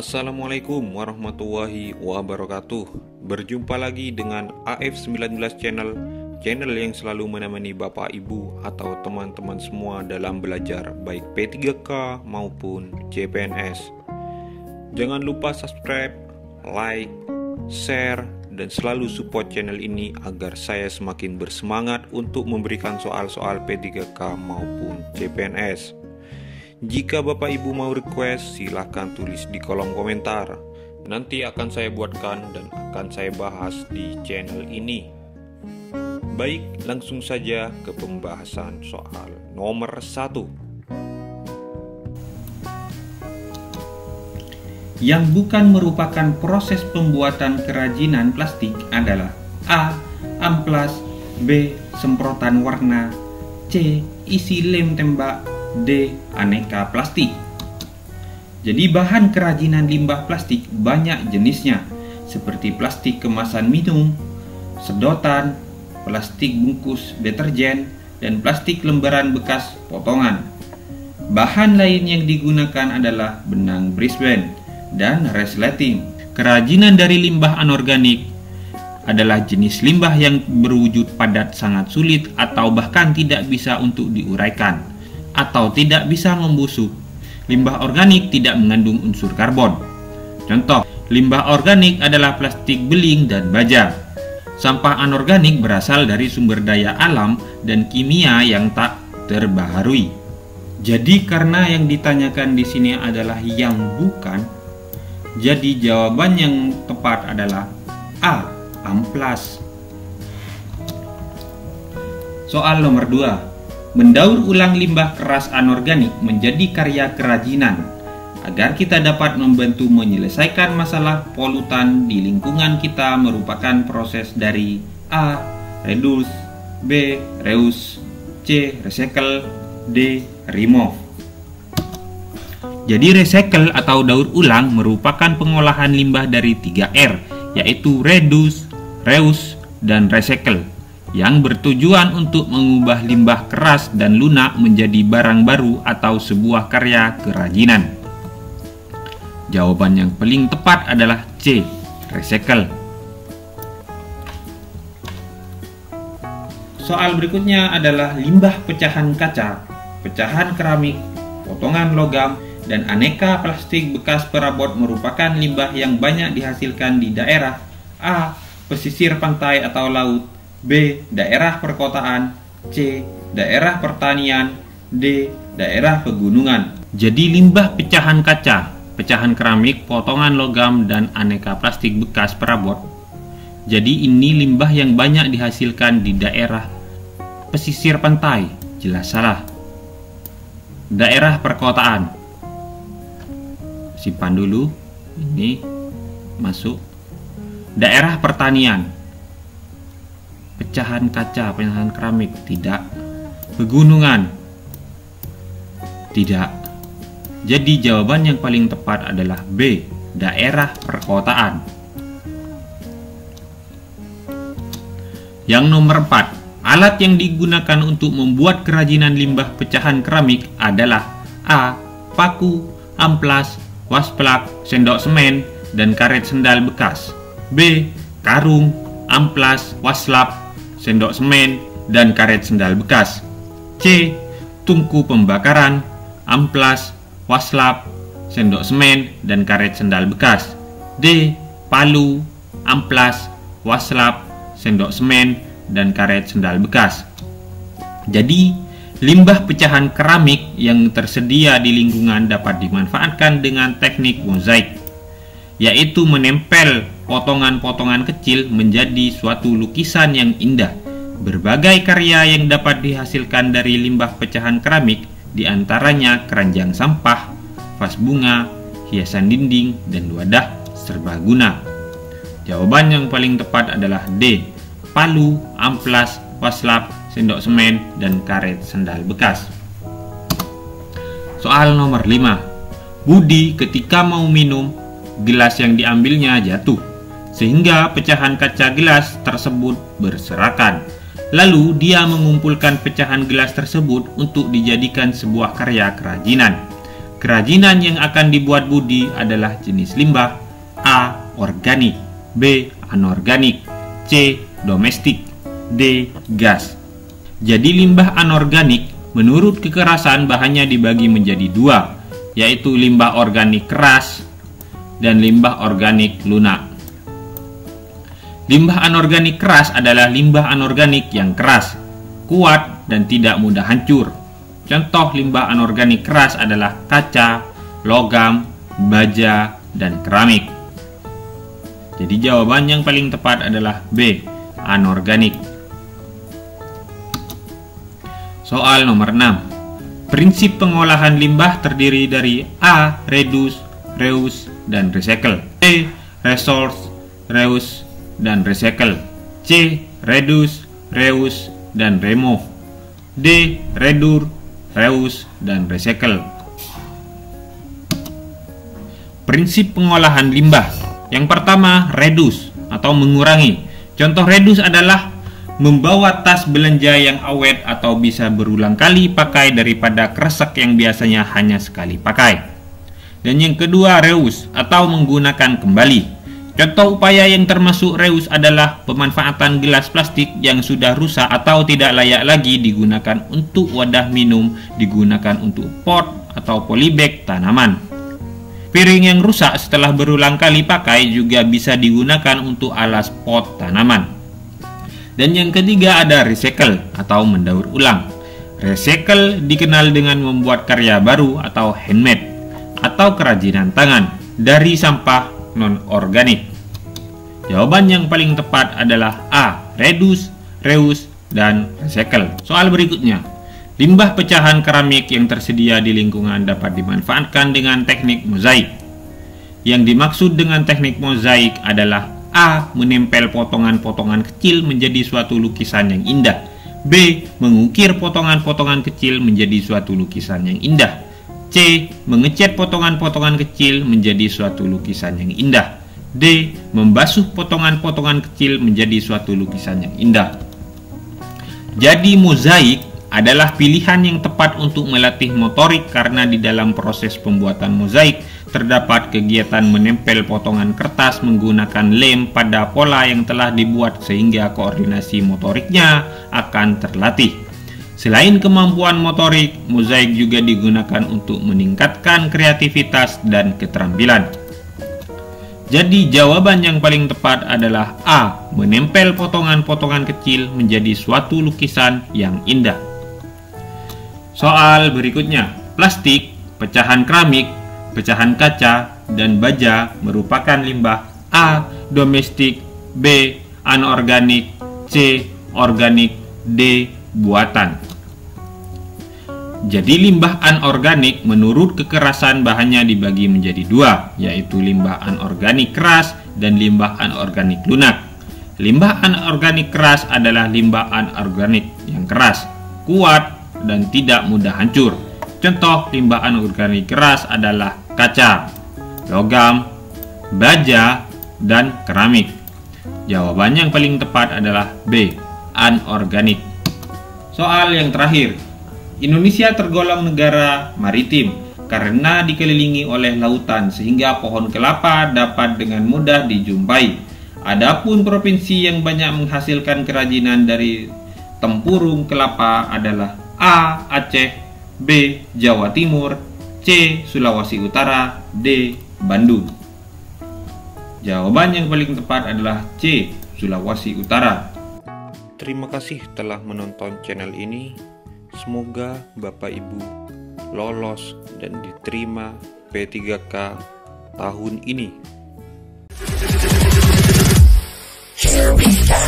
Assalamualaikum warahmatullahi wabarakatuh. Berjumpa lagi dengan AF19 channel yang selalu menemani Bapak Ibu atau teman-teman semua dalam belajar baik P3K maupun CPNS. Jangan lupa subscribe, like, share, dan selalu support channel ini agar saya semakin bersemangat untuk memberikan soal-soal P3K maupun CPNS. Jika Bapak Ibu mau request, silahkan tulis di kolom komentar. Nanti akan saya buatkan dan akan saya bahas di channel ini. Baik, langsung saja ke pembahasan soal nomor 1. Yang bukan merupakan proses pembuatan kerajinan plastik adalah A. Amplas, B. Semprotan warna, C. Isi lem tembak, D. Aneka plastik. Jadi bahan kerajinan limbah plastik banyak jenisnya, seperti plastik kemasan minum, sedotan, plastik bungkus deterjen, dan plastik lembaran bekas potongan. Bahan lain yang digunakan adalah benang Brisbane dan resleting. Kerajinan dari limbah anorganik adalah jenis limbah yang berwujud padat, sangat sulit atau bahkan tidak bisa untuk diuraikan atau tidak bisa membusuk. Limbah organik tidak mengandung unsur karbon. Contoh, limbah organik adalah plastik beling dan baja. Sampah anorganik berasal dari sumber daya alam dan kimia yang tak terbaharui. Jadi karena yang ditanyakan di sini adalah yang bukan, jadi jawaban yang tepat adalah A. Amplas. Soal nomor 2. Mendaur ulang limbah keras anorganik menjadi karya kerajinan agar kita dapat membantu menyelesaikan masalah polutan di lingkungan kita merupakan proses dari A. Reduce, B. Reuse, C. Recycle, D. Remove. Jadi recycle atau daur ulang merupakan pengolahan limbah dari 3R, yaitu reduce, reuse, dan recycle, yang bertujuan untuk mengubah limbah keras dan lunak menjadi barang baru atau sebuah karya kerajinan. Jawaban yang paling tepat adalah C. Recycle. Soal berikutnya adalah limbah pecahan kaca, pecahan keramik, potongan logam, dan aneka plastik bekas perabot merupakan limbah yang banyak dihasilkan di daerah A. Pesisir pantai atau laut, B. Daerah perkotaan, C. Daerah pertanian, D. Daerah pegunungan. Jadi limbah pecahan kaca, pecahan keramik, potongan logam, dan aneka plastik bekas perabot. Jadi ini limbah yang banyak dihasilkan di daerah pesisir pantai. Jelas salah. Daerah perkotaan. Simpan dulu. Ini masuk. Daerah pertanian. Pecahan kaca, pecahan keramik, tidak. Pegunungan, tidak. Jadi jawaban yang paling tepat adalah B. Daerah perkotaan. Yang nomor 4. Alat yang digunakan untuk membuat kerajinan limbah pecahan keramik adalah A. Paku, amplas, wasplak, sendok semen, dan karet sendal bekas. B. Karung, amplas, waslap, sendok semen, dan karet sendal bekas. C. Tungku pembakaran, amplas, waslap, sendok semen, dan karet sendal bekas. D. Palu, amplas, waslap, sendok semen, dan karet sendal bekas. Jadi, limbah pecahan keramik yang tersedia di lingkungan dapat dimanfaatkan dengan teknik mozaik, yaitu menempel potongan-potongan kecil menjadi suatu lukisan yang indah. Berbagai karya yang dapat dihasilkan dari limbah pecahan keramik, diantaranya keranjang sampah, vas bunga, hiasan dinding, dan wadah serbaguna. Jawaban yang paling tepat adalah D. Palu, amplas, waslap, sendok semen, dan karet sendal bekas. Soal nomor 5. Budi ketika mau minum, gelas yang diambilnya jatuh, sehingga pecahan kaca gelas tersebut berserakan. Lalu dia mengumpulkan pecahan gelas tersebut untuk dijadikan sebuah karya kerajinan. Kerajinan yang akan dibuat Budi adalah jenis limbah A. Organik, B. Anorganik, C. Domestik, D. Gas. Jadi limbah anorganik menurut kekerasan bahannya dibagi menjadi dua, yaitu limbah organik keras dan limbah organik lunak. Limbah anorganik keras adalah limbah anorganik yang keras, kuat, dan tidak mudah hancur. Contoh limbah anorganik keras adalah kaca, logam, baja, dan keramik. Jadi jawaban yang paling tepat adalah B. Anorganik. Soal nomor 6. Prinsip pengolahan limbah terdiri dari A. Reduce, reuse, dan recycle, B. Resource, reuse, dan recycle, C. Reduce, reuse, dan remove, D. Redur, reuse, dan recycle. Prinsip pengolahan limbah. Yang pertama, reduce atau mengurangi. Contoh reduce adalah membawa tas belanja yang awet atau bisa berulang kali pakai daripada kresek yang biasanya hanya sekali pakai. Dan yang kedua, reuse atau menggunakan kembali. Contoh upaya yang termasuk reuse adalah pemanfaatan gelas plastik yang sudah rusak atau tidak layak lagi digunakan untuk wadah minum, digunakan untuk pot atau polybag tanaman. Piring yang rusak setelah berulang kali pakai juga bisa digunakan untuk alas pot tanaman. Dan yang ketiga ada recycle atau mendaur ulang. Recycle dikenal dengan membuat karya baru atau handmade atau kerajinan tangan dari sampah non-organik. Jawaban yang paling tepat adalah A. Reduce, reuse, dan recycle. Soal berikutnya. Limbah pecahan keramik yang tersedia di lingkungan dapat dimanfaatkan dengan teknik mozaik. Yang dimaksud dengan teknik mozaik adalah A. Menempel potongan-potongan kecil menjadi suatu lukisan yang indah, B. Mengukir potongan-potongan kecil menjadi suatu lukisan yang indah, C. Mengecat potongan-potongan kecil menjadi suatu lukisan yang indah, D. Membasuh potongan-potongan kecil menjadi suatu lukisan yang indah. Jadi mozaik adalah pilihan yang tepat untuk melatih motorik karena di dalam proses pembuatan mozaik terdapat kegiatan menempel potongan kertas menggunakan lem pada pola yang telah dibuat sehingga koordinasi motoriknya akan terlatih. Selain kemampuan motorik, mozaik juga digunakan untuk meningkatkan kreativitas dan keterampilan. Jadi jawaban yang paling tepat adalah A. Menempel potongan-potongan kecil menjadi suatu lukisan yang indah. Soal berikutnya. Plastik, pecahan keramik, pecahan kaca, dan baja merupakan limbah A. Domestik, B. Anorganik, C. Organik, D. Buatan. Jadi limbah anorganik menurut kekerasan bahannya dibagi menjadi dua, yaitu limbah anorganik keras dan limbah anorganik lunak. Limbah anorganik keras adalah limbah anorganik yang keras, kuat, dan tidak mudah hancur. Contoh limbah anorganik keras adalah kaca, logam, baja, dan keramik. Jawaban yang paling tepat adalah B. Anorganik. Soal yang terakhir. Indonesia tergolong negara maritim karena dikelilingi oleh lautan sehingga pohon kelapa dapat dengan mudah dijumpai. Adapun provinsi yang banyak menghasilkan kerajinan dari tempurung kelapa adalah A. Aceh, B. Jawa Timur, C. Sulawesi Utara, D. Bandung. Jawaban yang paling tepat adalah C. Sulawesi Utara. Terima kasih telah menonton channel ini. Semoga Bapak Ibu lolos dan diterima P3K tahun ini. Here we go.